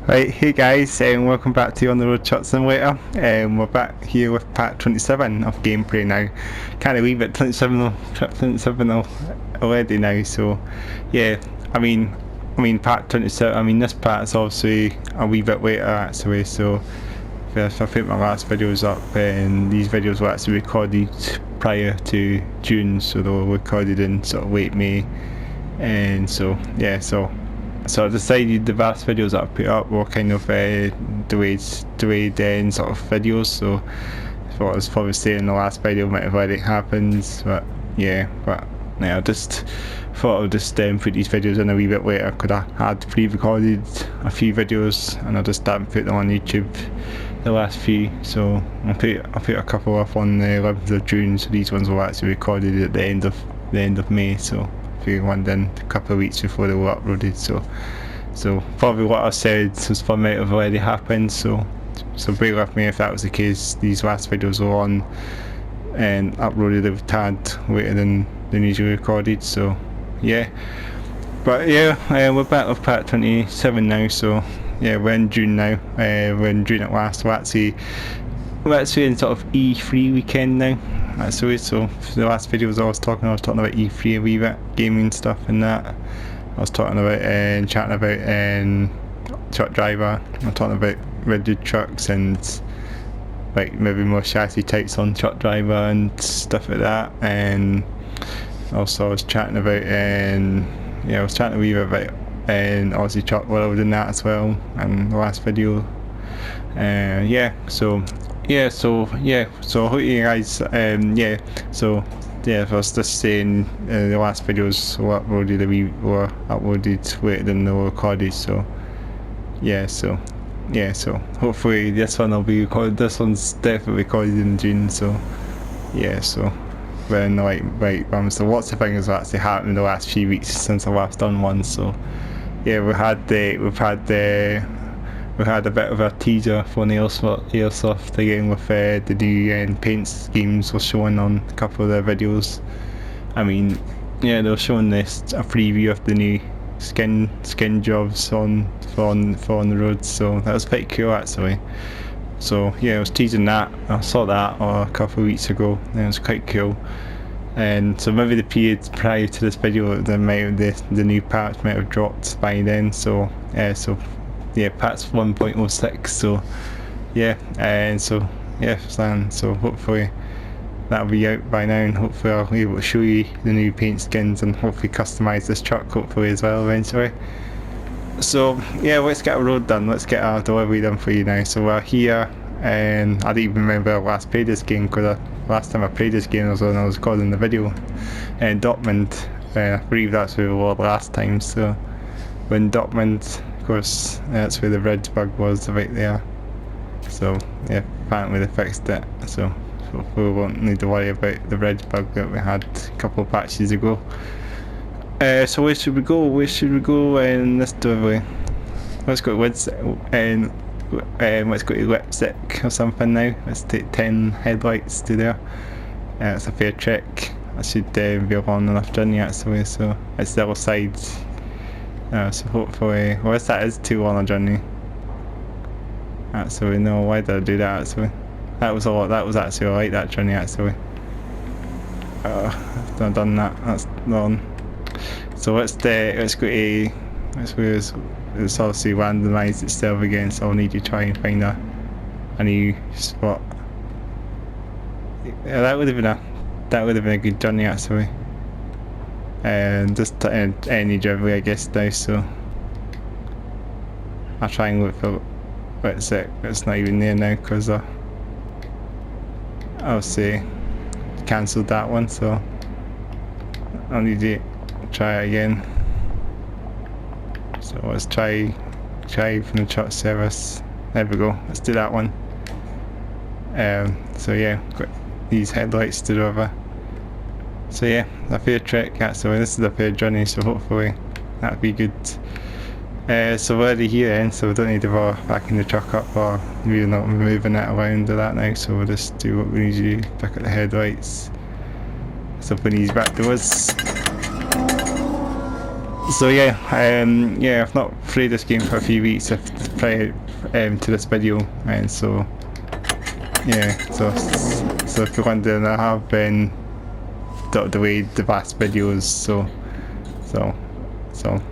Right, hey guys, welcome back to On The Road Truck Simulator. We're back here with part 27 of gameplay now. Can't believe it, 27 already now. So, yeah, I mean, part 27. This part's obviously a wee bit later actually. So, if I put my last videos up, and these videos were actually recorded prior to June, so they were recorded in sort of late May, and so yeah, so I decided the last videos that I put up were kind of delayed sort of videos, so what I was probably saying in the last video might have already happened, but I just thought I'd just put these videos in a wee bit later because I had pre-recorded a few videos and I just haven't put them on YouTube, the last few, so I put a couple up on the 11th of June, so these ones were actually recorded at the end of May, so one then a couple of weeks before they were uploaded, so probably what I said was probably might have already happened, so bear with me if that was the case. These last videos were on and uploaded a tad later than usually recorded, so yeah, but yeah, we're back with part 27 now, so yeah, we're in June now, we're in June at last. We're actually in sort of E3 weekend now, actually. So for the last videos I was talking about E3 a wee bit, gaming stuff and that. I was talking about and chatting about truck driver. I'm talking about rigid trucks and like maybe more chassis types on truck driver and stuff like that. And also I was chatting about I was chatting a wee bit about Aussie Truck World and that as well in the last video. So I hope you guys, I was just saying the last videos were uploaded later than they were recorded, so hopefully this one will be recorded. This one's definitely recorded in June, so we're in the right bum. So lots of things have actually happened in the last few weeks since I last done one, so yeah, we had a bit of a teaser for the Airsoft again with the new paint schemes were showing on a couple of the videos. They were showing a preview of the new skin jobs for on the road, so that was pretty cool actually. So yeah, I was teasing that. I saw that a couple of weeks ago and it was quite cool. And so maybe the period prior to this video, the new parts might have dropped by then. So parts 1.06. So so hopefully that'll be out by now, and hopefully I'll be able to show you the new paint skins and hopefully customise this truck hopefully as well eventually. So yeah, let's get a road done. Let's get our delivery done for you now. So we're here, and I don't even remember I last played this game because last time I played this game was when I was recording the video in Dortmund. I believe that's where we were last time. So we're in Dortmund, of course. That's where the red bug was, right there. So yeah, apparently they fixed it. So we won't need to worry about the red bug that we had a couple of patches ago. So where should we go? In this delivery? Let's go to let's go to Leipzig or something now. Let's take 10 headlights to there. It's a fair trek. I should be a long enough journey actually, so it's the other side. So hopefully, that is too long a journey. Actually, no, why did I do that actually? That was actually alright, that journey actually. I've done that, that's long. So let's go to, it's obviously randomised itself again, so I'll need to try and find a new spot. Yeah, that would have been a good journey actually. And just any delivery I guess now, so I'll try and look for it's not even there now because I'll say cancelled that one, so I'll need to try it again. So let's try from the truck service. There we go, let's do that one. So yeah, got these headlights to deliver. So yeah, a fair trek actually. This is a fair journey, so hopefully that'll be good. So we're already here then, so we don't need to bother backing the truck up or we're not moving it around or that now, so we'll just do what we need to do, pick up the headlights. So open these back doors. So yeah, yeah, I've not played this game for a few weeks. I've played to this video, and so yeah, so if you're wondering, I have been delayed the past videos, so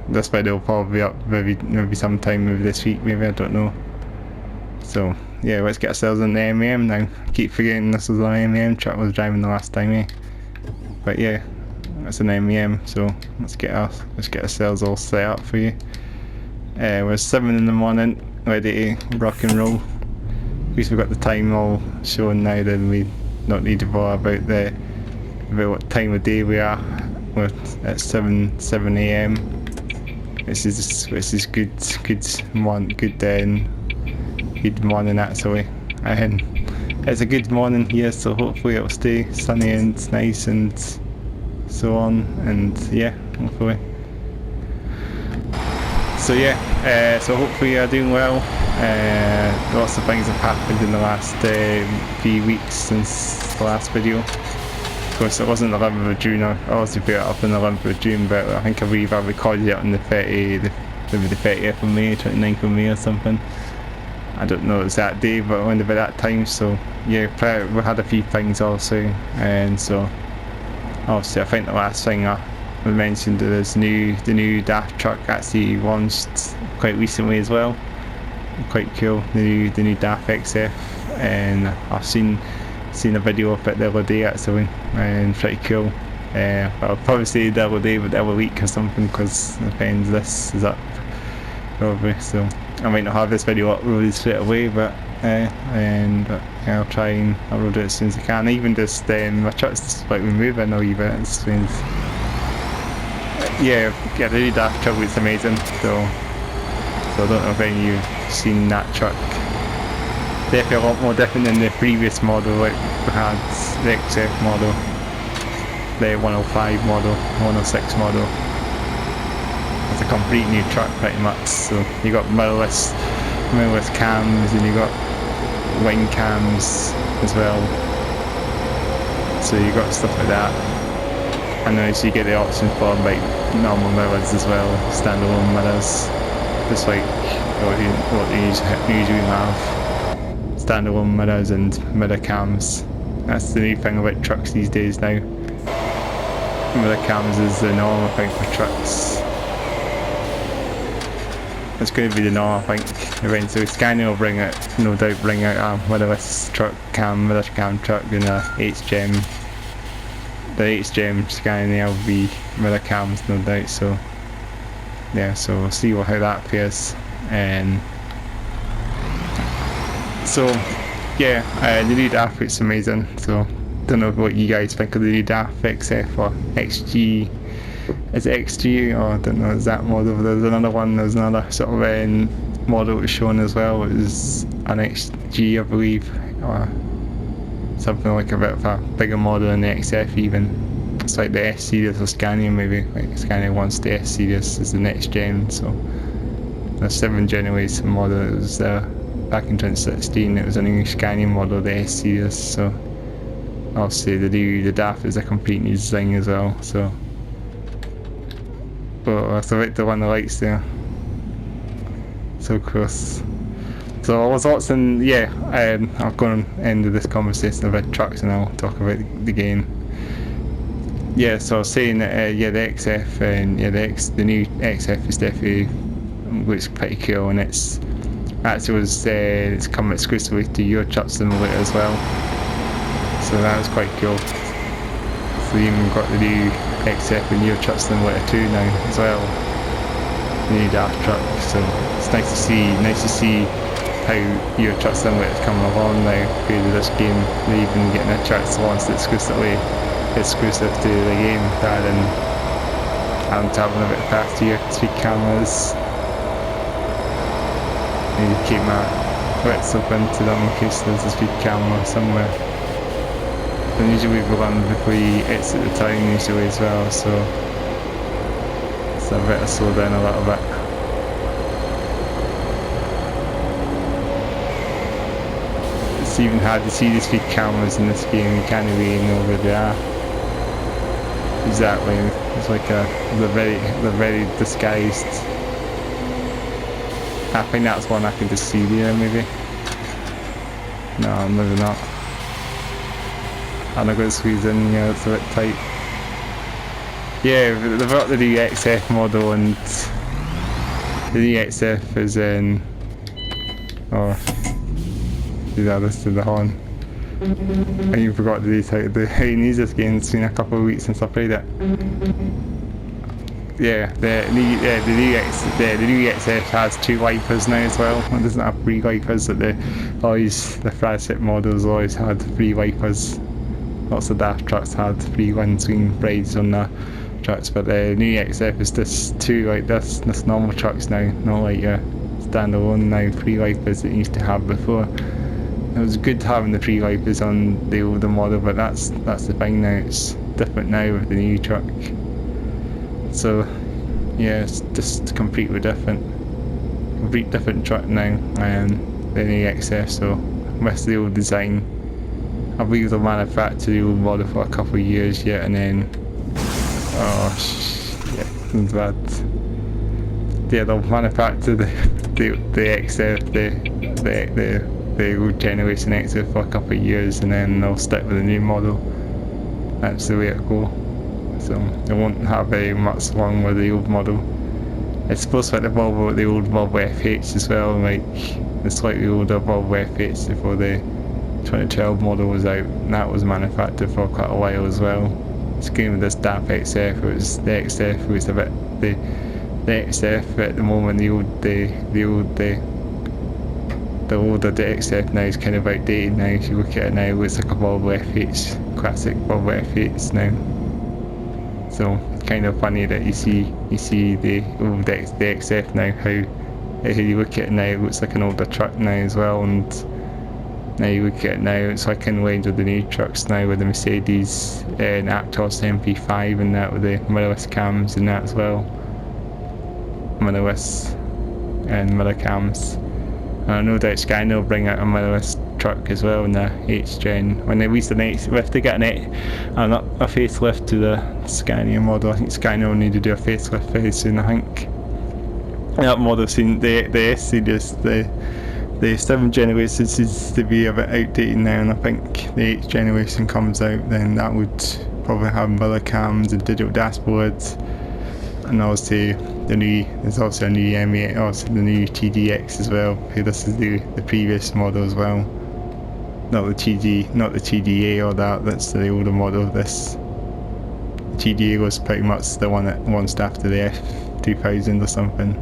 this video will probably be up maybe sometime maybe this week, maybe, I don't know. So yeah, let's get ourselves in the M&M now. I keep forgetting this was an M&M truck I was driving the last time, eh? But yeah, that's an M&M, so let's get ourselves all set up for you. We're 7 in the morning, ready to rock and roll. At least we've got the time all shown now, then we don't need to bother about what time of day we are. We're at 7 AM. This is good morning actually, and it's a good morning here, so hopefully it'll stay sunny and nice and so on, and yeah, hopefully. So yeah, so hopefully you're doing well. Lots of things have happened in the last few weeks since the last video. Of course, it wasn't the 11th of June, I also put it up on the 11th of June, but I believe I recorded it on the 30th of May, 29th of May or something. I don't know exact day, but around about that time. So yeah, we had a few things also, and so obviously I think the last thing we mentioned is the new DAF truck actually launched quite recently as well. Quite cool, the new DAF XF, and I've seen a video of it the other day actually, and pretty cool. I'll probably say the other day, but the other week or something, because it depends, this is up probably, so I might not have this video uploaded straight away, but I'll try and upload it as soon as I can. Even just my truck's like moving a wee bit, it seems. Yeah, the new DAF truck is amazing, so I don't know if any of you have seen that truck. Definitely a lot more different than the previous model, like we had the XF model, the 105 model, 106 model. It's a complete new truck pretty much, so you got mirrorless cams, and you got wing cams as well, so you got stuff like that. And then you get the option for like normal mirrors as well, standalone mirrors, just like what you usually have, standalone mirrors and mirror cams. That's the new thing about trucks these days now. Mirror cams is the normal thing for trucks. It's going to be the norm, I think, eventually. Scania will no doubt bring out a mirrorless mirror cam truck in a HGM. The HGM Scania will be mirror cams, no doubt, so yeah, so we'll see how that fares. And so yeah, the new DAF is amazing, so don't know what you guys think of the new DAF XF or XG. Is it XG, or I don't know, is that model? There's another sort of model was shown as well. It was an XG, I believe, or something like a bit of a bigger model than the XF even. It's like the S series of Scania maybe, like Scania wants the S series as the next gen, so the 7th generation model, it was back in 2016, it was a new Scania model, the S series, so obviously the DAF is a complete new design as well, so but I select the one I likes there. So close. So I was watching, yeah, I'll go and end this conversation about trucks and I'll talk about the game. Yeah, so I was saying that yeah, the XF and yeah, the new XF is definitely looks pretty cool, and it's come exclusively to your truck simulator as well. So that was quite cool. So you even got the new XF and your truck simulator 2 now as well. The new DAF truck. So it's nice to see how your truck simulator is coming along now through this game. They're even getting a truck launched exclusive to the game, rather than having to have a bit faster speed cameras. I need to keep my lights open to them in case there's a speed camera somewhere. And usually we run before you exit the town usually as well, so I better slow down a little bit. It's even hard to see the speed cameras in this game, you can't really know where they are. exactly. It's like they're very disguised. I think that's one I can just see there, maybe. No, maybe not. I'm not going to squeeze in, yeah, it's a bit tight. Yeah, they've got the new XF model, and the new XF is in... Oh, yeah, this is the horn. I even forgot the detail. He needs this game. It's been a couple of weeks since I played it. Yeah, the new XF has 2 wipers now as well. It doesn't have 3 wipers, but the flagship models always had 3 wipers. Lots of DAF trucks had 3 windscreen blades on the trucks, but the new XF is just 2 like this normal trucks now, not like your standalone now 3 wipers that you used to have before. It was good having the 3 wipers on the older model, but that's the thing now. It's different now with the new truck. So yeah, it's just completely different truck now, and the new XF. So with the old design, I believe they'll manufacture the old model for a couple of years yet, and then shit, that's bad. Yeah, they'll manufacture the XF, the old generation XF for a couple of years, and then they'll stick with the new model. That's the way it goes. So they won't have very much wrong with the old model. It's supposed to be like the old Volvo FH as well, like the slightly older Volvo FH before the 2012 model was out, and that was manufactured for quite a while as well. Same with this DAF XF, it was the XF was a bit the XF at the moment. The older XF now is kind of outdated now. If you look at it now, it's like a Volvo FH, classic Volvo FH now. So it's kind of funny that you see the old the XF now. How you look at it now, it looks like an older truck now as well. And now you look at it now, it's like in range with the new trucks now, with the Mercedes and Actros MP5 and that, with the mirrorless cams and that as well. Mirrorless and mirror cams. I no doubt Scania will bring out a mirrorless truck as well in the H gen. When they release the next, if they get a facelift to the Scania model, I think Scania will need to do a facelift very soon. I think that model seen the S series, the 7th generation seems to be a bit outdated now, and I think the 8th generation comes out, then that would probably have mirror cams and digital dashboards. And obviously there's also a new M8, also the new TDX as well. This is the previous model as well. Not the TDA or that's the older model. This TDA was pretty much the one that launched after the F2000 or something.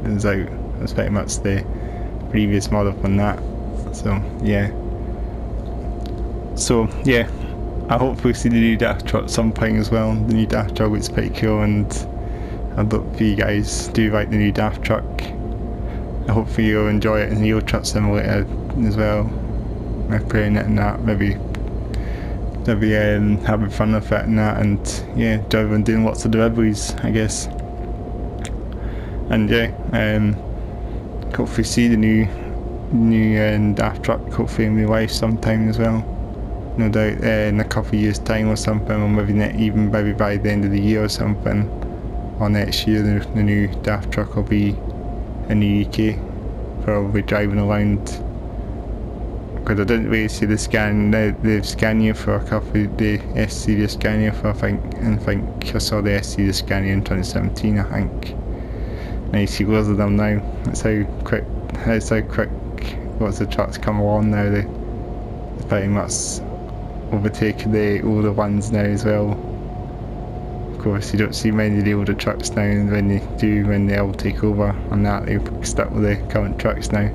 It was out. It was pretty much the previous model from that. So yeah, I hope we see the new DAF truck at some point as well. The new DAF truck is pretty cool, and I hope you guys do like the new DAF truck. I hope you'll enjoy it in the Truck Simulator as well. By playing it and that, maybe having fun with it and that, and yeah, driving, doing lots of deliveries, I guess. And yeah, hopefully see the new DAF truck hopefully in real life sometime as well. No doubt in a couple of years time or something, or maybe maybe by the end of the year or something, or next year the new DAF truck will be in the UK, probably driving around. Because I didn't really see the Scania for a couple of the S series Scania for I think I saw the S series Scania in 2017 I think. And you see loads of them now. That's how quick lots of trucks come along now. They're pretty much overtaking the older ones now as well. Of course you don't see many of the older trucks now, and when they all take over and that, they stuck with the current trucks now.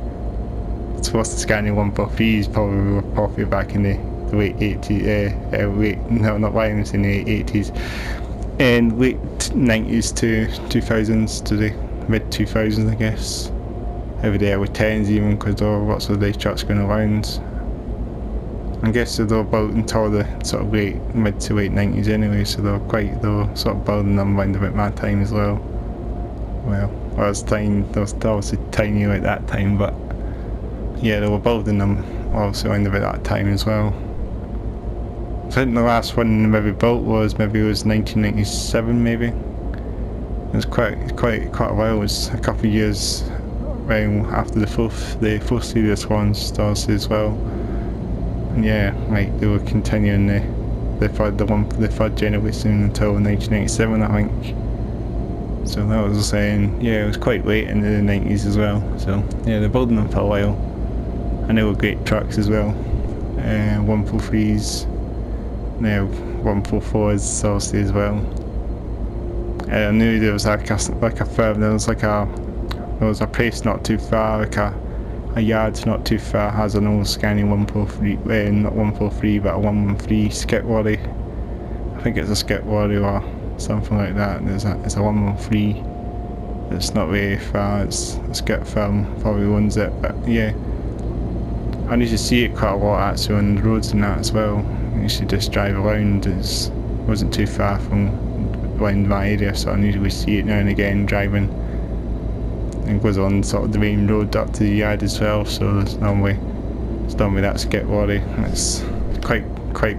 So what's the Scania 143s probably were popular back in the late 80s, in the 80s and late 90s to 2000s to the mid 2000s I guess. Every day with 10s even, because there were lots of these trucks going around. I guess they were built until the sort of mid to late 90s anyway, so they were sort of building them around about my time as well. Well, I was obviously tiny at that time, but yeah, they were building them obviously around about that time as well. I think the last one maybe built was 1997 maybe. It was quite a while. It was a couple of years after the fourth series ones obviously as well. And yeah, like they were continuing the third generation until 1987 I think. So that was saying, yeah, it was quite late into the 90s as well. So yeah, they're building them for a while, and they were great trucks as well. 143s, now 144s obviously as well. I knew there was like a firm, there was a place not too far, like a yard not too far has an old Scania 143, not 143 but a 113 skip lorry. I think it's a skip lorry or something like that. It's a 113. It's not very far. It's a skip firm probably owns it, but yeah, I used to see it quite a lot actually on the roads and that as well. I used to just drive around. It wasn't too far from around my area, so I usually see it now and again driving. And goes on sort of the main road up to the yard as well, so there's normally that skip lorry. It's quite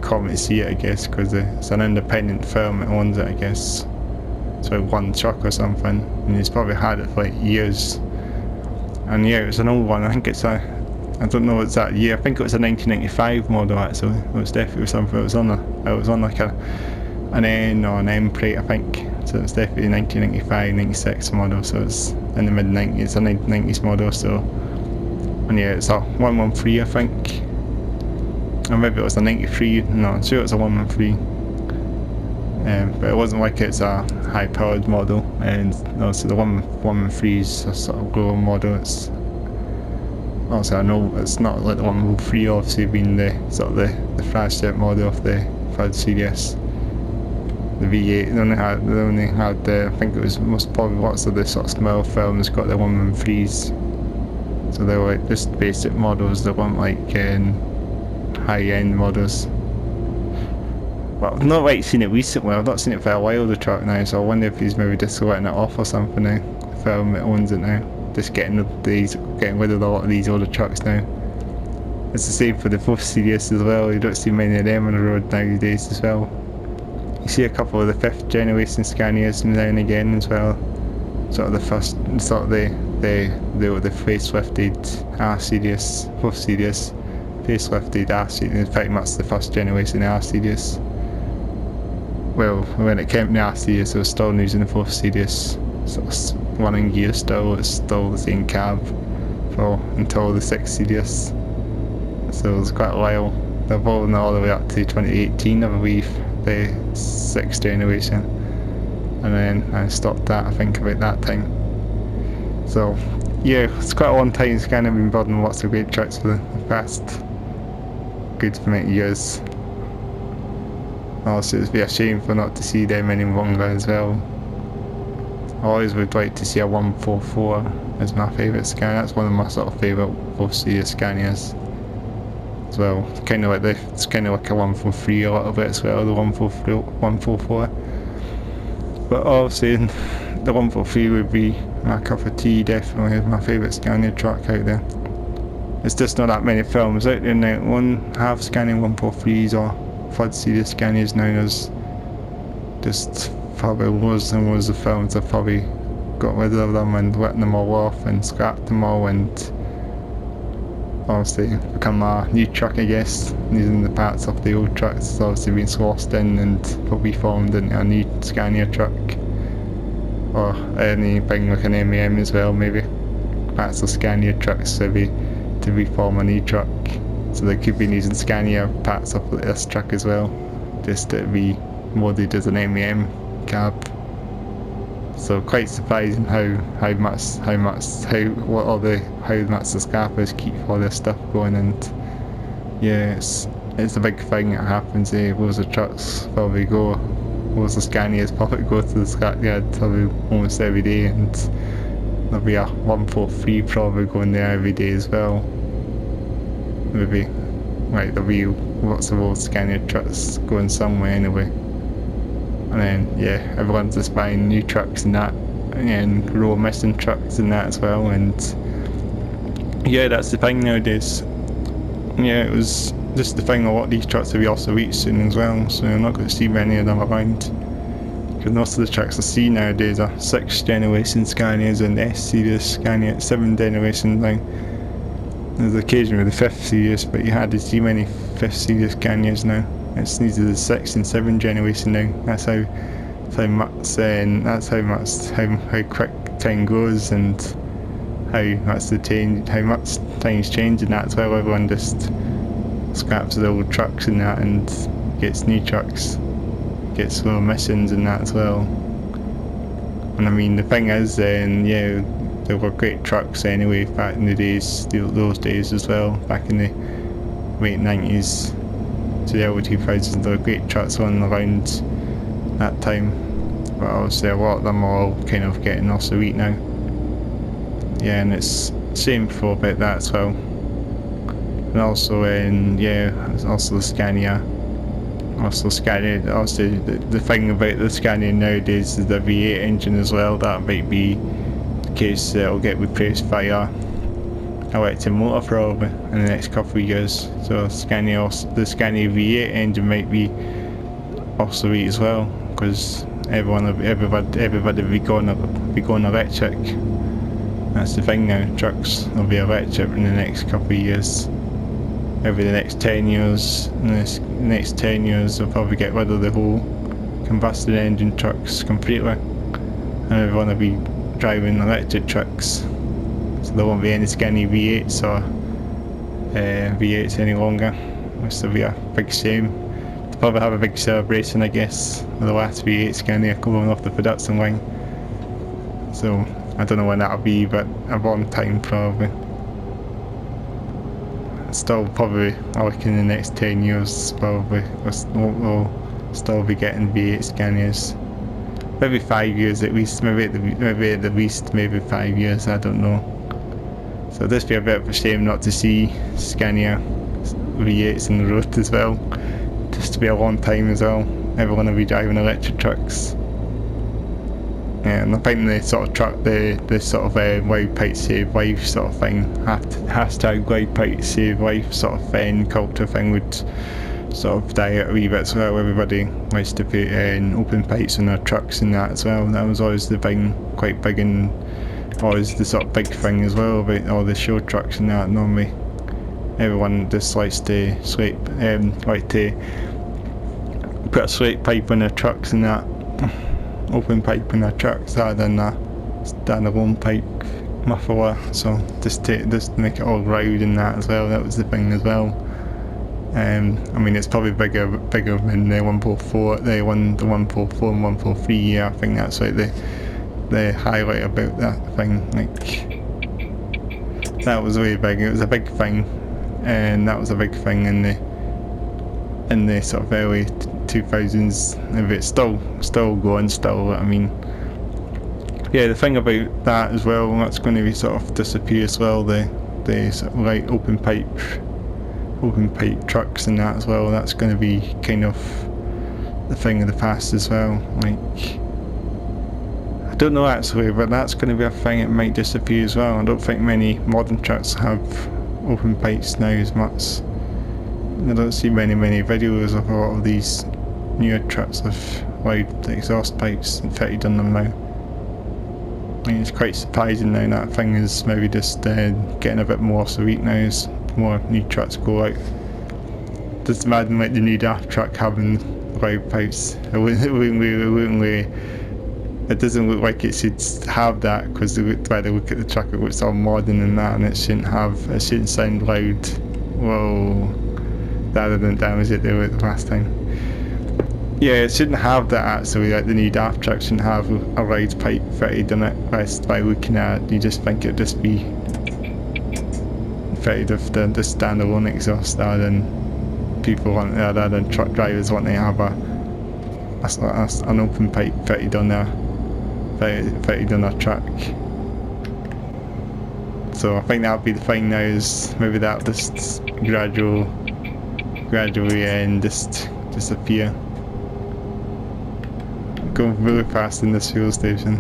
common to see it, I guess, because it's an independent firm that owns it, I guess. It's like one truck or something, and he's probably had it for like years. And yeah, it was an old one. I think I don't know what's that year. I think it was a 1995 model actually. It was definitely something. It was on like an N or an M plate, I think. So it's definitely a 1995, 96 model. So it's in the mid 90s. It's a 1990s model. So, and yeah, it's a 113, I think. Or maybe it was a 93. No, I'm sure it was a 113. But it wasn't like it's a high-powered model. And also the 113 is a sort of lower model. It's also, I know it's not like the 113 obviously being the sort of the flagship model of the third series. The V8 they only had I think it was most probably lots of the sort of small firms got the 113s. So they were like just basic models. They weren't like high-end models. Well, I've not like seen it recently. I've not seen it for a while, the truck now. So I wonder if he's maybe just letting it off or something now. The firm that owns it now, just getting rid of a lot of these older trucks now. It's the same for the 4th series as well. You don't see many of them on the road nowadays as well. You see a couple of the 5th generation Scanias now and again as well. Sort of the first, sort of the facelifted R series, 4th series, facelifted R series, pretty much the 1st generation R series. Well, when it came to the R series, it was still using the 4th series, sort of running gear still. It's still the same cab until the 6th series. So it was quite a while. They're evolving all the way up to 2018, I believe, the 6th generation, and then I stopped that, I think, about that time. So yeah, it's quite a long time. Scania been building lots of great trucks for the past good many years. Also, it'd be a shame for not to see them any longer as well. I always would like to see a 144 as my favourite Scania. That's one of my sort of favourite 4th series Scanias as well. It's kind of like a 143 a little bit as well, the 144. But obviously the 143 would be my cup of tea, definitely my favourite Scania truck out there. There's just not that many films out there now. One half Scania 143s or 3rd series Scanias now. There's just probably loads and loads of films. I've probably got rid of them and written them all off and scrapped them all, and obviously become a new truck, I guess, using the parts of the old trucks. It's obviously been sourced in and reformed into a new Scania truck, or anything like an MEM as well, maybe parts of Scania trucks to reform a new truck. So they could be using Scania parts of this truck as well, just to be modded as an MEM cab. So quite surprising how much the scrappers keep all this stuff going. And yeah, it's a big thing that happens. Loads of trucks probably go, loads of Scanias probably go to the scrap yard probably almost every day, and there'll be a 143 probably going there every day as well. Maybe like there'll be lots of old Scania trucks going somewhere anyway. And then yeah, everyone's just buying new trucks and that, and row missing trucks and that as well. And yeah, that's the thing nowadays. Yeah, it was just the thing, a lot of these trucks will be obsolete soon as well, so you're not going to see many of them around. Because most of the trucks I see nowadays are 6th generation Scanias and S series Scania, 7th generation now. There's occasionally the 5th series, but you hardly see many 5th series Scanias now. It's these are the 6th and 7th generation now. That's how how quick time goes, and how much time's changing. That's why everyone just scraps the old trucks and that and gets new trucks, gets low emissions and that as well. And I mean, the thing is, yeah, they were great trucks anyway back in the days, those days as well, back in the late 90s to the early 2000s. There were great trucks on around that time, but obviously a lot of them are all kind of getting obsolete now. Yeah, and it's shameful about that as well. And also, yeah, also the Scania. Also the thing about the Scania nowadays is the V8 engine as well. That might be the case that it'll get replaced by a electric motor probably in the next couple of years. So the Scania V8 engine might be obsolete as well, because everybody will be going electric. That's the thing now, trucks will be electric in the next couple of years. Maybe the next 10 years, in the next 10 years they'll probably get rid of the whole combustion engine trucks completely, and everyone will be driving electric trucks. So there won't be any Scania V8s or V8s any longer, which will be a big shame. They'll probably have a big celebration, I guess, with the last V8 Scania coming off the production line. So I don't know when that'll be, but a long time probably. Still probably, I reckon in the next 10 years probably, we'll still be getting V8 Scanias. Maybe 5 years at least, maybe at the least, maybe 5 years, I don't know. So this be a bit of a shame not to see Scania V8s in the road as well. Just to be a long time as well. Everyone will be driving electric trucks. Yeah, and I think the sort of truck, the sort of wide pipe save life sort of thing, hashtag wide pipe save life sort of thing, culture thing would sort of die out a wee bit as well. Everybody likes to put open pipes in their trucks and that as well. That was always the thing, quite big, and always the sort of big thing as well about all the show trucks and that. Normally everyone just likes to like to put a slate pipe in their trucks and that. Open pipe in their trucks rather than a standalone pipe muffler, so just make it all loud and that as well. That was the thing as well. I mean, it's probably bigger than the 144, the 144 and 143. Yeah, I think that's like the highlight about that thing. Like, that was way big. It was a big thing, and that was a big thing in the sort of early 2000s. If it's still going, I mean, yeah, the thing about that as well, that's going to be sort of disappear as well. The sort of like open pipe trucks and that as well. That's going to be kind of the thing of the past as well. Like, I don't know actually, but that's going to be a thing. It might disappear as well. I don't think many modern trucks have open pipes now as much. I don't see many videos of a lot of these newer trucks with wide exhaust pipes fitted on them now. I mean, it's quite surprising now that thing is maybe just getting a bit more obsolete now as more new trucks go out. Just imagine like the new DAF truck having wide pipes. It doesn't look like it should have that, because the way they look at the truck, it looks all modern and that, and it shouldn't sound loud. Whoa. Rather than damage it they were the last time. Yeah, it shouldn't have that actually. Like the new DAF truck shouldn't have a ride pipe fitted on it. Just by looking at it, you just think it'd just be fitted with the standalone exhaust, rather than truck drivers want to have an open pipe fitted on their truck. So I think that'll be the thing now, is maybe that'll just gradually and just disappear. Going really fast in this fuel station.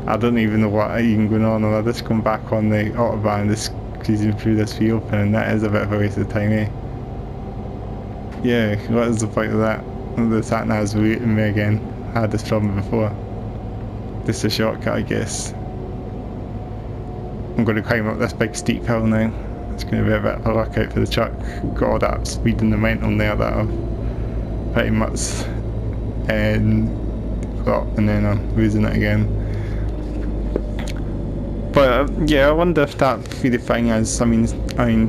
I don't even know what even going on. I'll just come back on the autobahn, just cruising through this fuel pen, and that is a bit of a waste of time, eh? Yeah, what is the point of that? The sat nav's routing me again. I had this problem before. Just a shortcut, I guess. I'm going to climb up this big steep hill now. It's going to be a bit of a workout for the truck. Got all that speed and momentum there that I've pretty much got, and then I'm losing it again. But yeah, I wonder if that really thing is. I mean,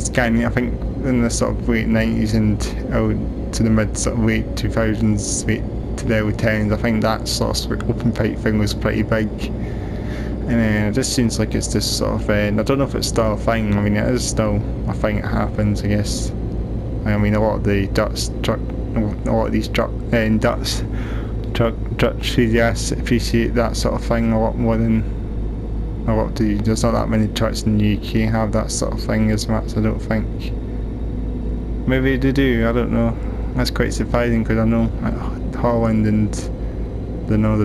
Scania, I think in the sort of late 90s and to the mid sort of late 2000s, to the early 10s, I think that sort of open pipe thing was pretty big. And it just seems like it's just sort of, I don't know if it's still a thing. I mean, it is still a thing that happens, I guess. I mean, a lot of the Dutch truck enthusiasts appreciate that sort of thing a lot more than there's not that many trucks in the UK have that sort of thing as much, I don't think. Maybe they do, I don't know. That's quite surprising because I know Holland and a lot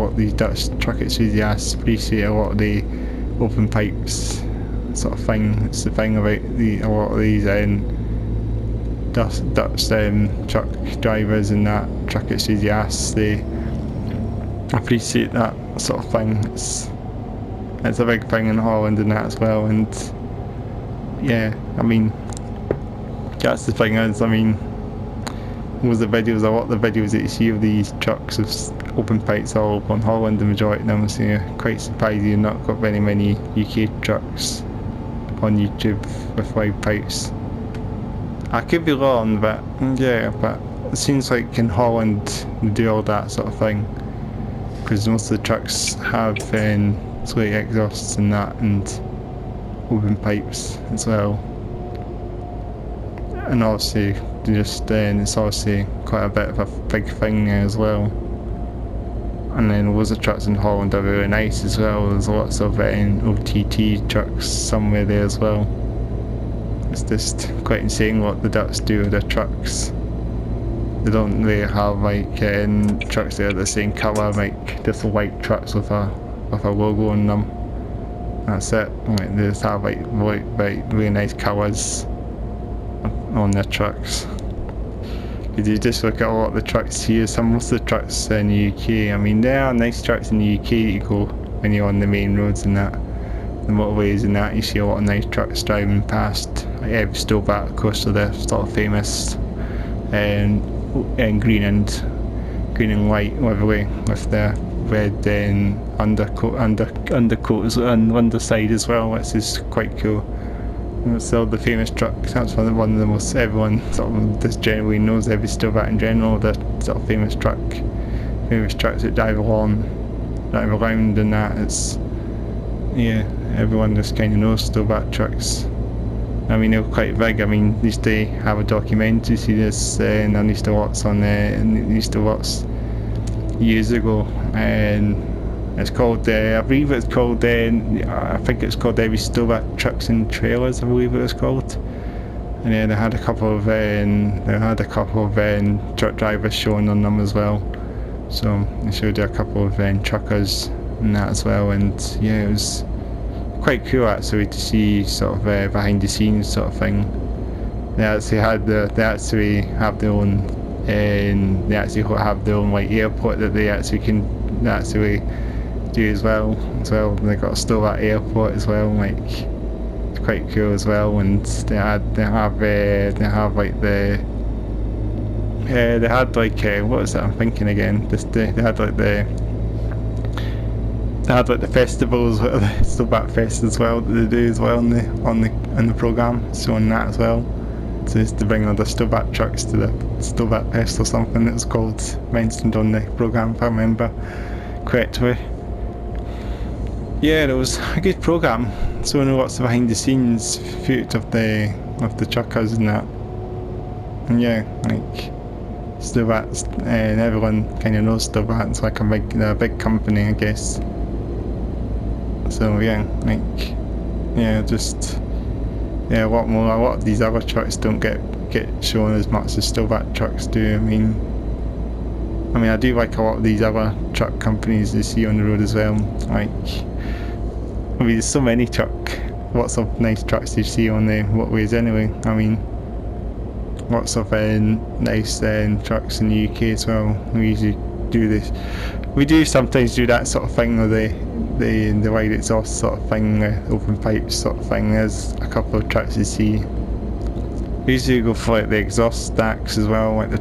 of these Dutch truck enthusiasts appreciate a lot of the open pipes sort of thing. It's the thing about a lot of these Dutch truck drivers and that truck enthusiasts, they appreciate that sort of thing. It's a big thing in Holland and that as well, and yeah, I mean, that's the thing is, I mean, a lot of the videos that you see of these trucks with open pipes all up on Holland, the majority of them, so you're quite surprised you've not got very many UK trucks on YouTube with wide pipes. I could be wrong, but yeah, but it seems like in Holland they do all that sort of thing, because most of the trucks have slight exhausts and that, and open pipes as well. And obviously, it's obviously quite a bit of a big thing there as well. And then loads of trucks in Holland are really nice as well. There's lots of OTT trucks somewhere there as well. It's just quite insane what the Dutch do with their trucks. They don't really have like trucks that are the same colour, like just white trucks with a logo on them. That's it. Like, they just have like really nice colours on their trucks. If you just look at a lot of the trucks here, most of the trucks in the UK, I mean, there are nice trucks in the UK you go when you're on the main roads and that, the motorways and that, you see a lot of nice trucks driving past, like Stobart, of course, so they're sort of famous, and green and white livery with their red undercoat and underside as well, which is quite cool. It's all the famous trucks. That's one of the most everyone sort of just generally knows, every Stobart in general. The sort of famous trucks that drive around and that. It's everyone just kind of knows Stobart trucks. I mean, they're quite big. I mean, they used to have a documentary series and on Easter Watts years ago, and it's called, I believe it's called, I think it's called Every Stobart Trucks and Trailers, I believe it was called. And yeah, they had a couple of truck drivers showing on them as well. So they showed a couple of truckers and that as well, and yeah, it was quite cool actually to see sort of behind the scenes sort of thing. They actually have their own like airport that they actually can do as well. They got a Stobart airport as well, like it's quite cool as well. And they had what was that I'm thinking again? They had like the festivals, the Stobart Fest as well, that they do as well on the programme, showing that as well. So just to bring all the Stobart trucks to the Stobart Fest or something, that was called, mentioned on the programme if I remember correctly. Yeah, it was a good programme, showing lots of behind the scenes footage of the truckers and that. And yeah, like Stobart, and everyone kind of knows Stobart. It's like they're a big company, I guess. So yeah, like a lot of these other trucks don't get shown as much as Stobart trucks do. I mean, I do like a lot of these other truck companies you see on the road as well. Like, there's so many lots of nice trucks you see on the motorways anyway. I mean, lots of nice trucks in the UK as well. We usually do this. We do sometimes do that sort of thing with the wide exhaust sort of thing, open pipes sort of thing. There's a couple of trucks you see. We usually go for like the exhaust stacks as well, like the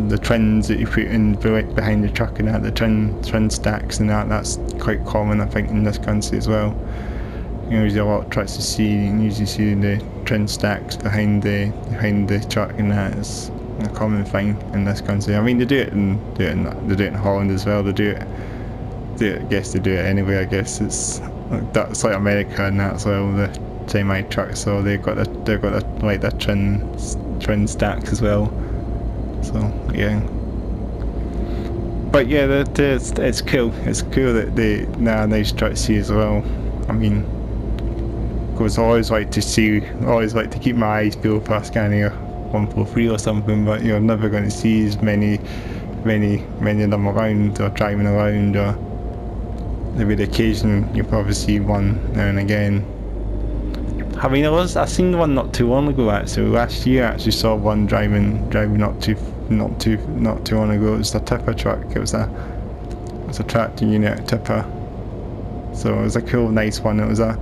the trins that you put in behind the truck and that, the trin stacks and that. That's quite common, I think, in this country as well. You know, usually a lot of trucks you see, you can usually see the trin stacks behind the truck, and that is a common thing in this country. I mean, they do it in Holland as well. I guess they do it anyway. I guess it's like America and that as well. The semi trucks, so they've got the trin stacks as well. So yeah. But yeah, it's cool. It's cool that they nice trucks here as well. I mean, because I always like to keep my eyes peeled for a Scania 143 or something, but you're never going to see as many of them around or driving around, or maybe the occasion you'll probably see one now and again. I mean, I seen one not too long ago actually. Last year I actually saw one driving not too long ago. It was a tipper truck. It was a tractor unit tipper. So it was a cool, nice one. It was a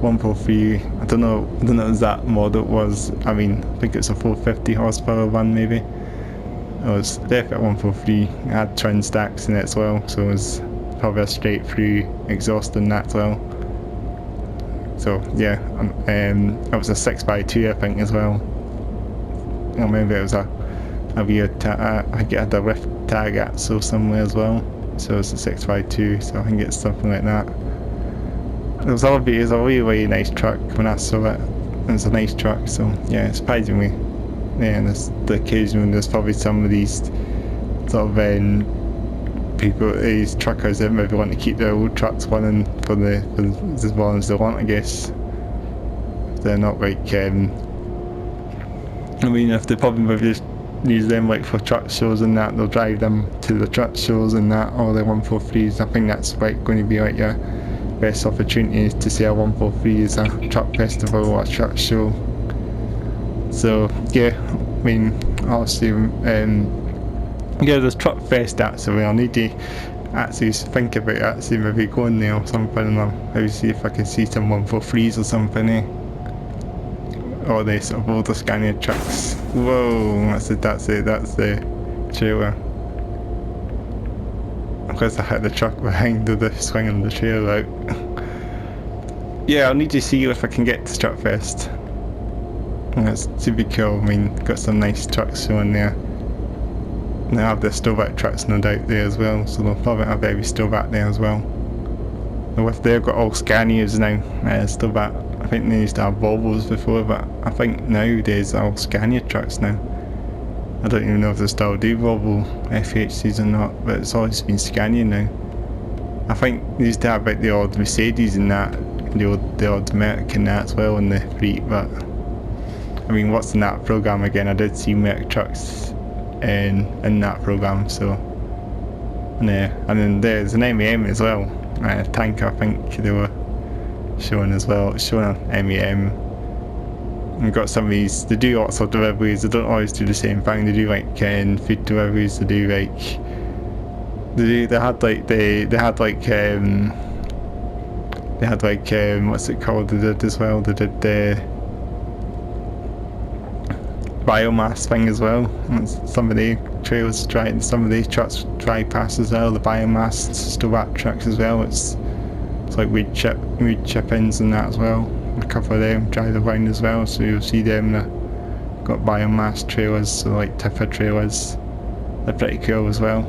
143. I don't know exact model it was. I mean, I think it's a 450 horsepower one maybe. It was definitely 143. It had twin stacks in it as well, so it was probably a straight through exhaust in that as well. So yeah, it was a 6x2 I think as well. I remember it was a weird I had a rift tag at so somewhere as well. So it's a 6x2, so I think it's something like that. It was a really nice truck when I saw it. It was a nice truck, so yeah, surprisingly. Yeah, there's the occasion when there's probably some of these sort of people, these truckers that maybe want to keep their old trucks running for as long as they want, I guess. They're not like, I mean, if they probably maybe just use them like for truck shows and that, they'll drive them to the truck shows and that, or the 143s. I think that's like going to be like your best opportunity to see a 143 is a truck festival or a truck show. So yeah, I mean, obviously, yeah, there's Truck Fest actually. I need to actually think about actually maybe going there or something, and maybe see if I can see some 143s or something, or the sort of older Scania Trucks. Whoa, that's the trailer. Of course I hit the truck behind the swinging the trailer out. Yeah, I'll need to see if I can get to Truck Fest. That's to be cool. I mean, got some nice trucks showing there. And they have the Stobart trucks no doubt there as well, so they'll probably have every Stobart there as well. They've got all Scanias now, Stobart. I think they used to have Volvos before, but I think nowadays they're all Scania trucks now. I don't even know if they still do Volvo FHCs or not, but it's always been Scania now. I think they used to have like the odd Mercedes and that, the odd Merc and that as well in the fleet, but I mean, what's in that program again? I did see Merc trucks in that program, so yeah. And then there's an MEM as well, a tanker I think they were showing as well. It's showing an MEM. We've got some of these, they do lots of deliveries. They don't always do the same thing. They do like food deliveries. They do like they had what's it called? They did as well. They did the biomass thing as well. Some of the trails some of these trucks drive past as well. The biomass Stobart trucks as well. It's like weed chip ins and that as well. A couple of them drive around as well, so you'll see them. Got biomass trailers, so like tipper trailers. They're pretty cool as well.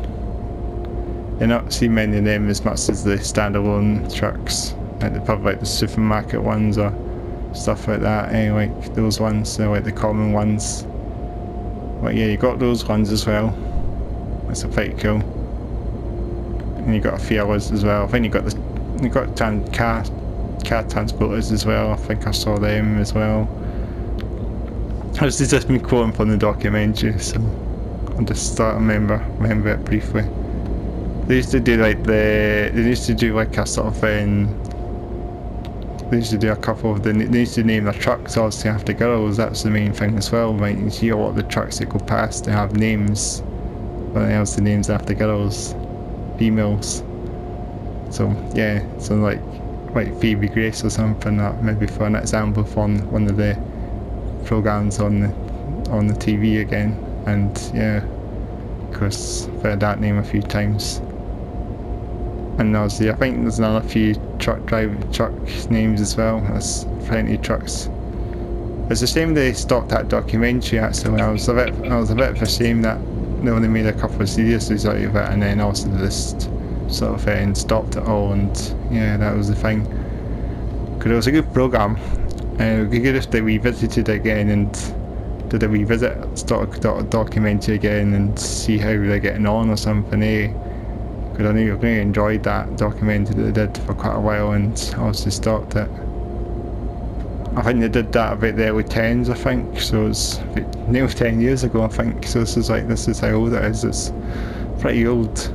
You're not seeing many of them as much as the standalone trucks, like probably like the supermarket ones or stuff like that. Anyway, like those ones, they're like the common ones. But yeah, you got those ones as well. That's pretty cool. And you got a few others as well. I think you got car transporters as well. I think I saw them as well. This is just me quoting from the documentary, so I'll just start remember it briefly. They used to do like a sort of they used to do a couple of they used to name their trucks obviously after girls. That's the main thing as well. Like you see a lot of the trucks that go past, they have names, but they have the names after girls, females. So yeah, so like Phoebe Grace or something, that maybe for an example from one of the programs on the TV again. And yeah, of course I've heard that name a few times. And obviously I think there's another few truck names as well. There's plenty of trucks. It's a shame they stopped that documentary actually. I was a bit ashamed that they only made a couple of series out of it, and then also they just sort of stopped it all. And yeah, that was the thing. Because it was a good program. It would be good if they revisited it again and did a revisit documentary again and see how they're getting on or something, eh? Because I knew I really enjoyed that documentary that they did for quite a while, and obviously stopped it. I think they did that about the early 10s, I think, so it's nearly 10 years ago, I think. So this is how old it is. It's pretty old.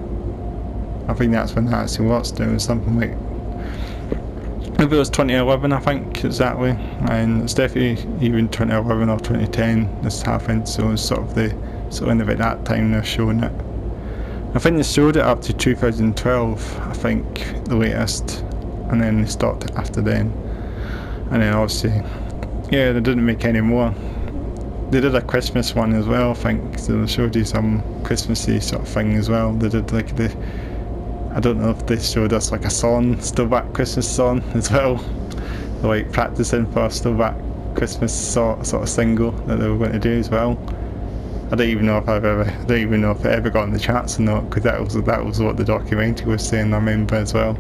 I think that's when I actually watched it. It was something like, maybe it was 2011, I think, exactly, and it's definitely even 2011 or 2010 this happened. So it's sort of in about that time they're showing it. I think they showed it up to 2012, I think, the latest, and then they stopped it after then. And then obviously, yeah, they didn't make any more. They did a Christmas one as well, I think, so they showed you some Christmassy sort of thing as well. They did like I don't know if they showed us like a song, Stobart Christmas song as well. They're like practicing for a Stobart Christmas sort of single that they were going to do as well. I don't even know if it ever got in the charts or not, because that was what the documentary was saying, I remember as well.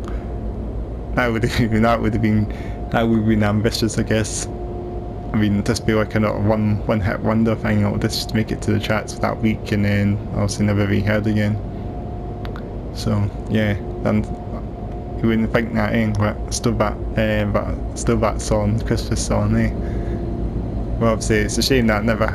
That would have been ambitious, I guess. I mean, just be like a one hit wonder thing, or just make it to the charts for that week and then obviously never be heard again. So yeah, then you wouldn't think that, eh? But Stobart song, Christmas song, eh? Well, obviously it's a shame that never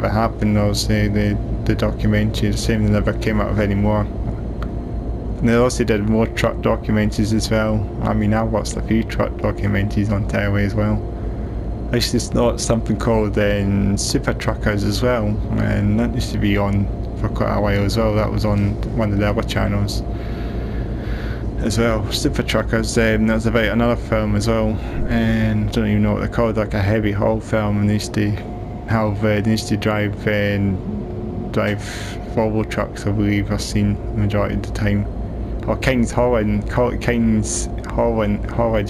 happened. Obviously the documentary, it's a shame they never came out of any more. And they also did more truck documentaries as well. I mean, I watched a few truck documentaries on telly as well. I used to watch something called Super Truckers as well, and that used to be on for quite a while as well. That was on one of the other channels as well. Super Truckers, that was about another film as well, and I don't even know what they're called, like a heavy haul film, and they used to drive Volvo trucks, I believe I've seen the majority of the time. Or King's Haulage,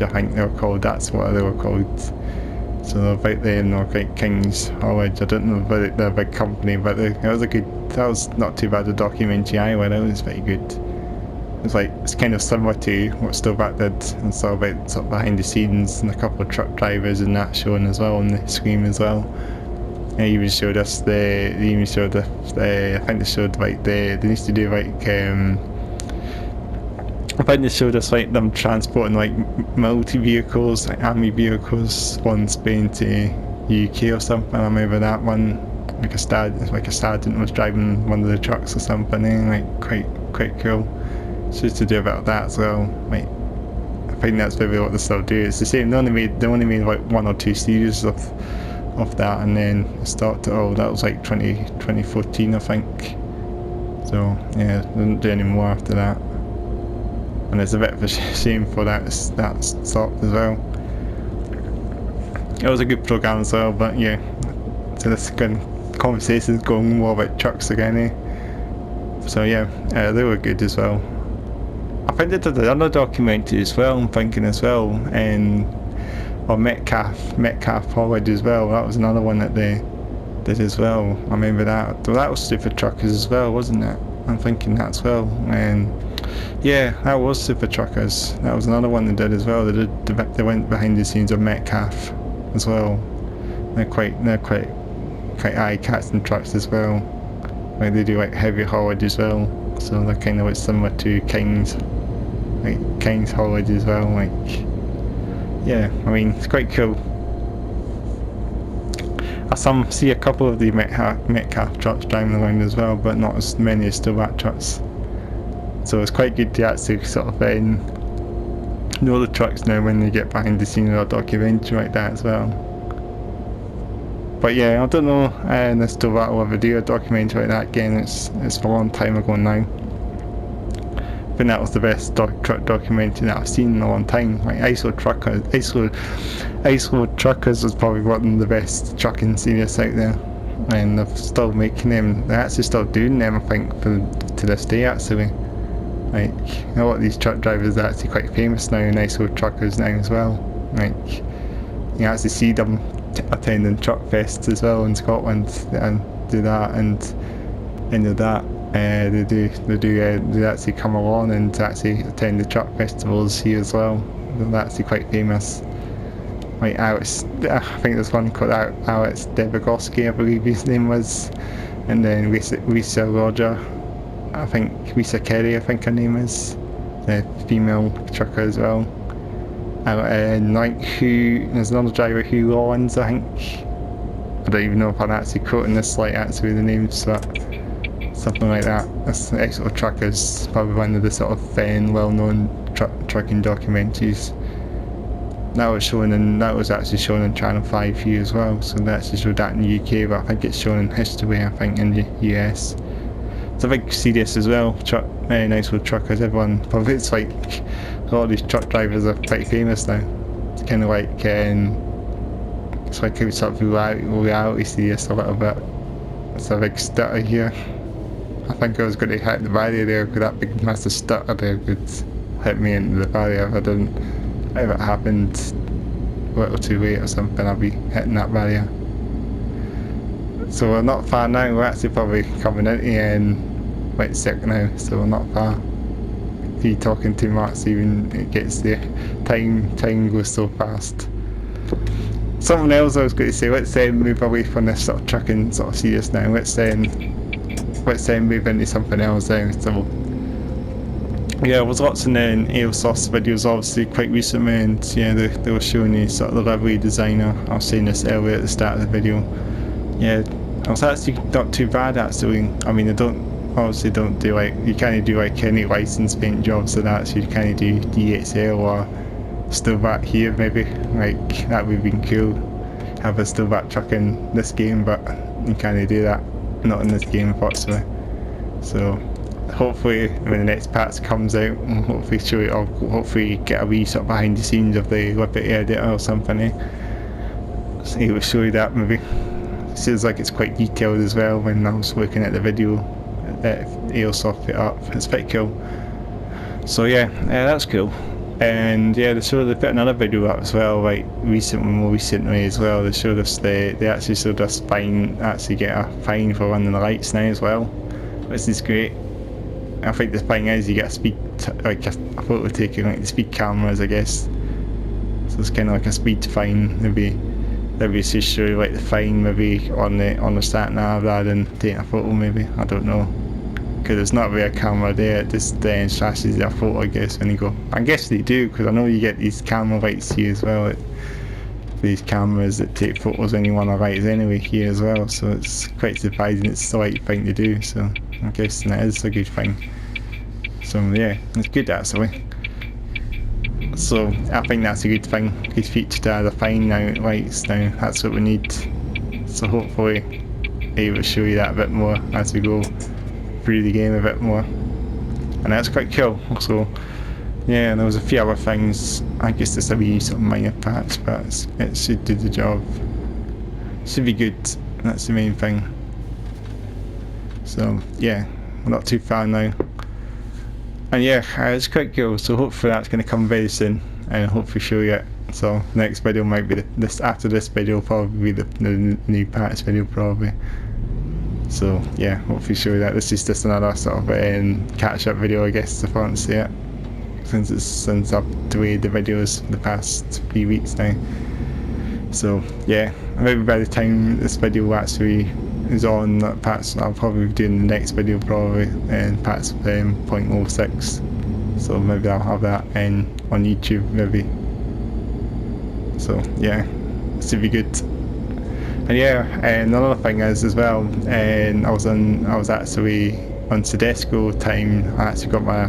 I think they were called, that's what they were called. So they're about them, they're like King's Haulage. I don't know about they're a big company, but that was not too bad a documentary either. That was very good. It's kind of similar to what Stobart did, and so about sort of behind the scenes and a couple of truck drivers and that showing as well on the screen as well. They even showed us I think they showed like they used to do like I think they showed us like them transporting like military vehicles, like army vehicles, from Spain to UK or something. I remember that one, like a sergeant was driving one of the trucks or something, like quite cool. So used to do about that as well. Like, I think that's maybe what they still do. It's the same. They only made like 1 or 2 series of that, and then stopped. That was like 2014, I think. So yeah, they didn't do any more after that. And it's a bit of a shame for that stopped as well. It was a good program as well, but yeah. So this conversation's going more about trucks again, eh? So yeah, they were good as well. I think they did another documentary as well, I'm thinking as well, or Metcalf Haulage as well. That was another one that they did as well. I remember that. So that was Super Truckers as well, wasn't it? I'm thinking that as well. And yeah, that was Super Truckers. That was another one they did as well. They went behind the scenes of Metcalf as well. They're quite eye-catching trucks as well. Like they do like heavy haulage as well. So they're kind of like similar to King's Haulage as well. Like, yeah, I mean, it's quite cool. I see a couple of the Metcalf trucks driving around as well, but not as many as Stobart trucks. So it's quite good to actually sort of know the trucks now when they get behind the scenes of a documentary like that as well. But yeah, I don't know, and I still will ever do a documentary like that again. It's a long time ago now. I think that was the best truck documentary that I've seen in a long time. Like AdBlue Truckers was probably one of the best trucking series out there, and they're still making them. They're actually still doing them, I think, to this day actually. Like, a lot of these truck drivers are actually quite famous now in AdBlue Truckers now as well. Like, you actually see them attending truck fests as well in Scotland and do that, and into that. They actually come along and actually attend the truck festivals here as well. They're actually quite famous. Like Alex, I think there's one called Alex Debegoski, I believe his name was, and then Lisa Roger, I think Lisa Kerry, I think her name is, the female trucker as well. And like there's another driver, Hugh Rollins, I think. I don't even know if I'm actually quoting this, like actually the names, but something like that. That's AdBlue Truckers, probably one of the sort of well-known trucking documentaries. That was actually shown in Channel 5 here as well, so they actually showed that in the UK, but I think it's shown in History, I think, in the US. It's a big series as well, AdBlue Truckers. Everyone, probably, it's like a lot of these truck drivers are quite famous now. It's kind of like, it's like a sort of reality series a little bit. It's a big stutter here. I think I was going to hit the barrier there, because that big massive stutter there could hit me into the barrier. If it happened a little too late or something, I'd be hitting that barrier. So we're not far now. We're actually probably coming into Leipzig now, so we're not far. If you're talking too much, even it gets there. Time goes so fast. Something else I was going to say, let's move away from this sort of trucking sort of series now. Let's move into something else now. So yeah, I was watching Airsoft videos obviously quite recently, and yeah, they were showing the sort of the livery designer. I was saying this earlier at the start of the video. Yeah, I was actually not too bad actually. I mean, obviously don't do like, you can't do like any license paint jobs or that, so you can't do DXL or Stobart here maybe. Like, that would have been cool, have a Stobart truck in this game, but you can't do that, not in this game unfortunately. So hopefully when the next patch comes out, we'll hopefully show it, or hopefully get a wee sort of behind the scenes of the Liberty editor or something, So he will show you that maybe. It seems like it's quite detailed as well when I was looking at the video that Airsoft it up. It's pretty cool. So yeah, that's cool. And yeah, they put another video up as well, like more recently as well. They showed us they actually showed us get a fine for running the lights now as well, which is great. I think the thing is you get a speed, like a photo taking, like the speed cameras, I guess. So it's kind of like a speed fine. Maybe just show you like the fine maybe on the sat nav rather than taking a photo. Maybe, I don't know, because there's not really a camera there. It just flashes their photo, I guess, when you go. I guess they do, because I know you get these camera lights here as well. These cameras that take photos when you want to write anyway here as well. So it's quite surprising it's the right thing to do. So I'm guessing it is a good thing. So yeah, it's good actually. So I think that's a good thing, good feature to add a fine now, lights now, that's what we need. So hopefully it will show you that a bit more as we go through the game a bit more. And that's quite cool. So yeah, there was a few other things, I guess it's a wee sort of minor patch, but it should do the job. Should be good, that's the main thing. So yeah, we're not too far now. And yeah, it's quite cool, so hopefully that's going to come very soon, and hopefully show you it. So next video might be after this video will probably be the new patch video probably. So yeah, hopefully show you that. This is just another sort of catch up video, I guess, if I want to see it, since I've delayed the videos for the past few weeks now. So yeah, maybe by the time this video actually is on that patch, I'll probably be doing the next video probably in patch 0.06, so maybe I'll have that on YouTube maybe. So yeah, it should be good. And yeah, and another thing is as well, and I was actually on Soedesco Time. I actually got my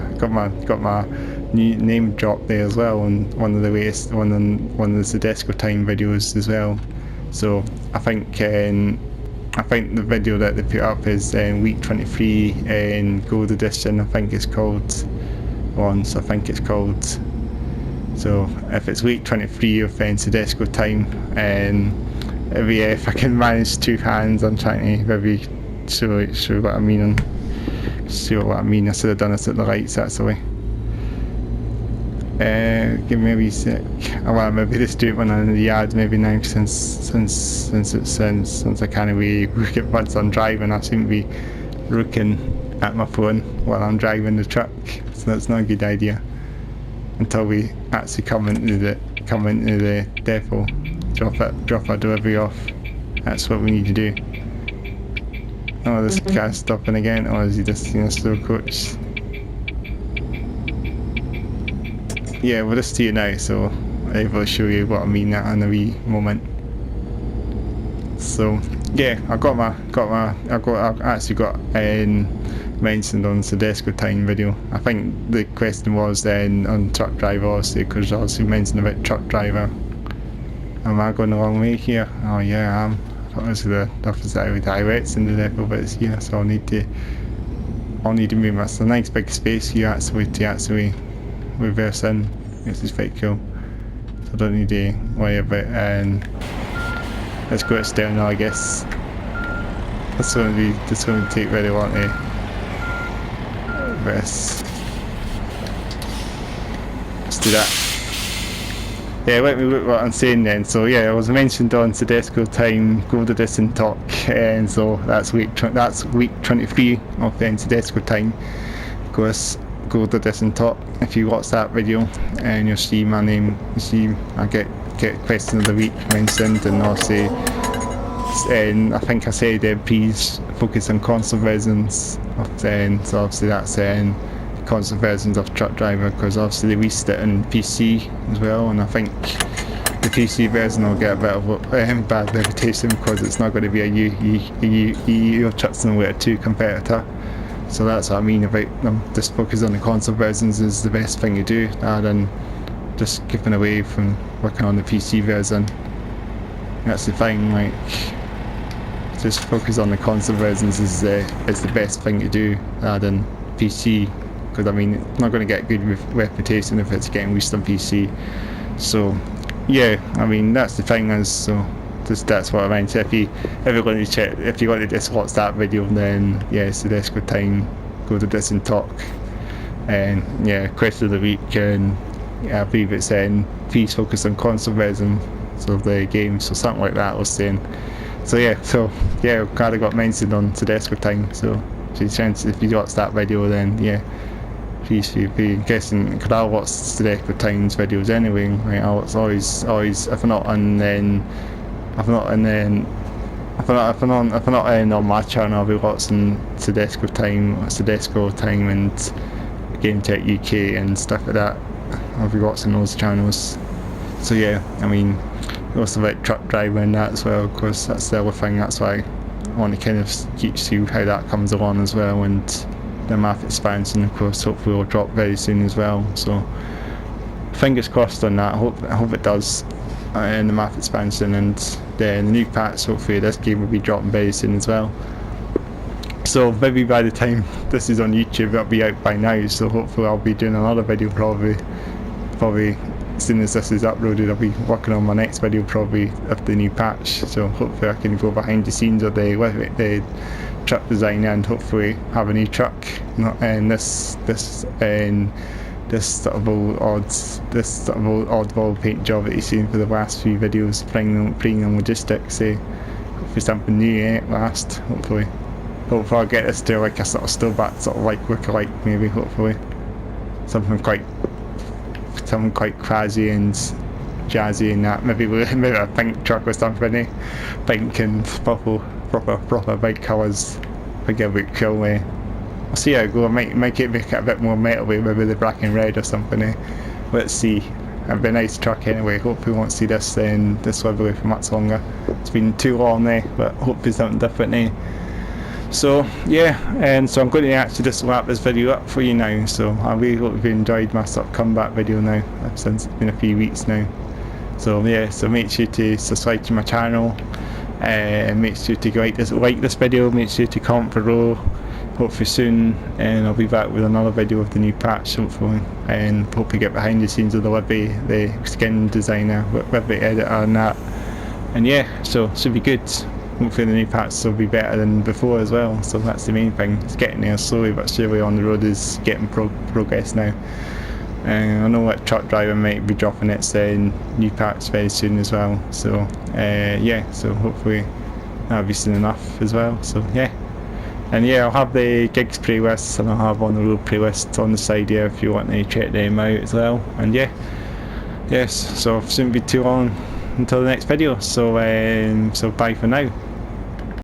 new name drop there as well on one of the latest one of the Soedesco Time videos as well. So I think the video that they put up is week 23 in Gold Edition. I think it's called. So I think it's called. So if it's week 23 of Soedesco Time, maybe if I can manage two hands, I'm trying to maybe show what I mean and show what I mean. I should have done it at the lights actually. Give me a wee sec. Well, maybe just do it when I'm in the yard maybe now, since I can't really look at once I'm driving. I shouldn't be looking at my phone while I'm driving the truck, so that's not a good idea. Until we actually come into the depot, drop our delivery off. That's what we need to do. Oh, this guy's stopping again, or is he just in a slow coach? Yeah, we'll just see it now, so I will show you what I mean in a wee moment. So yeah, I actually got mentioned on Soedesco Time video. I think the question was then on truck driver, obviously, because I also mentioned about truck driver. Am I going the wrong way here? Oh yeah, I am. I thought it was the opposite directs in the depot, but it's here, so I'll need to move. That's a nice big space here actually to actually reverse in, which is quite cool. So I don't need to worry about let's go down now, I guess. That's going to take very long to reverse. Let's do that. Yeah, let me look what I'm saying then. So yeah, I was mentioned on Soedesco Time Gold Edition talk, and so that's week 23 of Soedesco Time. Of course, Gold Edition talk. If you watch that video, and you'll see my name, I get question of the week mentioned, and also, and I think I said please focus on console versions of so obviously that's console versions of truck driver, because obviously they released it in PC as well, and I think the PC version will get a bit of a bad reputation because it's not going to be a Euro Truck Simulator 2 competitor. So that's what I mean about them. Just focus on the console versions is the best thing to do, rather than just giving away from working on the PC version. That's the thing, like, just focus on the console versions is the best thing to do, rather than PC, because I mean it's not going to get good reputation if it's getting released on PC. So yeah, I mean that's the thing is, so that's what I meant. So if you're going to check, if you want to just watch that video, then yeah, Soedesco Time, go to this and talk, and yeah, question of the week, and yeah, I believe it's please focus on console versions of the game, so something like that I was saying. So yeah, glad I got mentioned on Soedesco Time. So if you watch that video, then yeah, please be guessing, because I'll watch Soedesco Time's videos anyway. Right? I'll always if I'm not on my channel, I'll be watching Soedesco Time and Game Tech UK and stuff like that. I'll be watching those channels. So yeah, I mean, also about truck driving and that as well, because that's the other thing. That's why I want to kind of keep see how that comes along as well, and the map expansion, of course, hopefully will drop very soon as well. So fingers crossed on that. I hope it does. In the map expansion, and the new patch, hopefully this game will be dropping very soon as well. So maybe by the time this is on YouTube it'll be out by now, so hopefully I'll be doing another video probably as soon as this is uploaded. I'll be working on my next video probably of the new patch, so hopefully I can go behind the scenes of the truck design and hopefully have a new truck, and this sort of oddball paint job that you've seen for the last few videos, playing on logistics. Hopefully something new at last. Hopefully I'll get this to like a sort of Stobart sort of like lookalike, maybe. Hopefully something quite crazy and jazzy and that. Maybe a pink truck or something. Pink and proper big colours. I think it'll be cool. I'll see how it goes. I might make it a bit more metal, maybe the black and red or something. Let's see. It'll be a nice truck anyway. Hopefully we won't see this livery for much longer. It's been too long but hopefully something different. So yeah, and so I'm going to actually just wrap this video up for you now. So I really hope you've enjoyed my sort of comeback video now, since it's been a few weeks now. So yeah, so make sure to subscribe to my channel, and make sure to like this video, make sure to comment below, hopefully soon, and I'll be back with another video of the new patch hopefully, and hope to get behind the scenes of the Libby, the skin designer, Libby editor and that, and yeah, so it should be good. Hopefully the new patch will be better than before as well, so that's the main thing. It's getting there slowly but surely. On the road is getting progress now. I know that Truckdriver might be dropping its new patch very soon as well, so yeah, so hopefully that'll be soon enough as well. So yeah, and yeah, I'll have the gigs playlists and I'll have on the road playlists on the side here if you want to check them out as well. And yeah, yes, so it shouldn't be too long until the next video, so so bye for now.